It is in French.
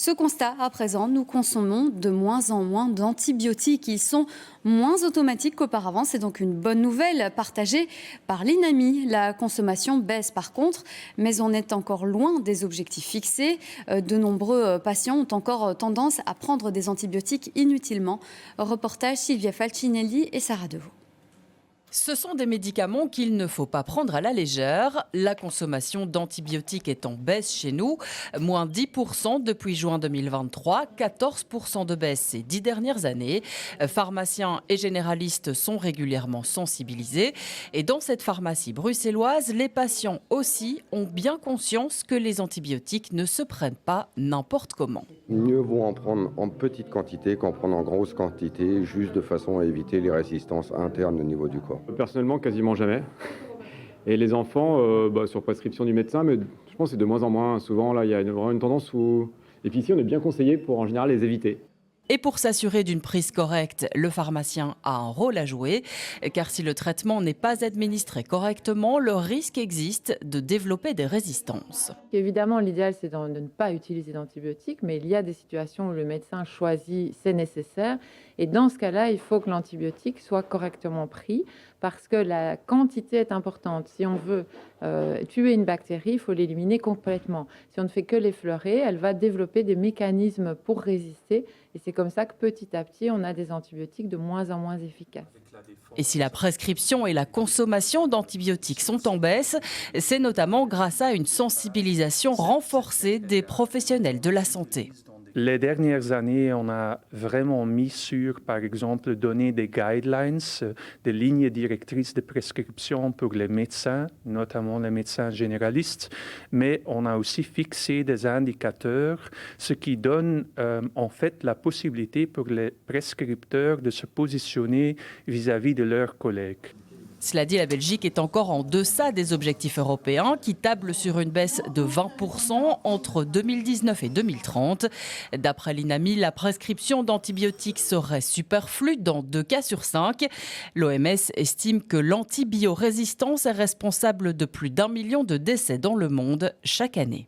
Ce constat, à présent, nous consommons de moins en moins d'antibiotiques. Ils sont moins automatiques qu'auparavant. C'est donc une bonne nouvelle partagée par l'INAMI. La consommation baisse par contre, mais on est encore loin des objectifs fixés. De nombreux patients ont encore tendance à prendre des antibiotiques inutilement. Reportage Sylvia Falcinelli et Sarah Deveau. Ce sont des médicaments qu'il ne faut pas prendre à la légère. La consommation d'antibiotiques est en baisse chez nous, moins 10% depuis juin 2023, 14% de baisse ces 10 dernières années. Pharmaciens et généralistes sont régulièrement sensibilisés. Et dans cette pharmacie bruxelloise, les patients aussi ont bien conscience que les antibiotiques ne se prennent pas n'importe comment. Mieux vaut en prendre en petite quantité qu'en prendre en grosse quantité, juste de façon à éviter les résistances internes au niveau du corps. Personnellement, quasiment jamais. Et les enfants, sur prescription du médecin, mais je pense que c'est de moins en moins. Souvent, là, il y a vraiment une tendance où... Et puis ici, on est bien conseillé pour, en général, les éviter. Et pour s'assurer d'une prise correcte, le pharmacien a un rôle à jouer, car si le traitement n'est pas administré correctement, le risque existe de développer des résistances. Évidemment, l'idéal, c'est de ne pas utiliser d'antibiotiques, mais il y a des situations où le médecin choisit, c'est nécessaire. Et dans ce cas-là, il faut que l'antibiotique soit correctement pris, parce que la quantité est importante. Si on veut tuer une bactérie, il faut l'éliminer complètement. Si on ne fait que l'effleurer, elle va développer des mécanismes pour résister. Et c'est comme ça que petit à petit, on a des antibiotiques de moins en moins efficaces. Et si la prescription et la consommation d'antibiotiques sont en baisse, c'est notamment grâce à une sensibilisation renforcée des professionnels de la santé. Les dernières années, on a vraiment mis sur, par exemple, donner des guidelines, des lignes directrices de prescription pour les médecins, notamment les médecins généralistes, mais on a aussi fixé des indicateurs, ce qui donne en fait la possibilité pour les prescripteurs de se positionner vis-à-vis de leurs collègues. Cela dit, la Belgique est encore en deçà des objectifs européens qui tablent sur une baisse de 20% entre 2019 et 2030. D'après l'INAMI, la prescription d'antibiotiques serait superflue dans 2 cas sur 5. L'OMS estime que l'antibiorésistance est responsable de plus d'1 million de décès dans le monde chaque année.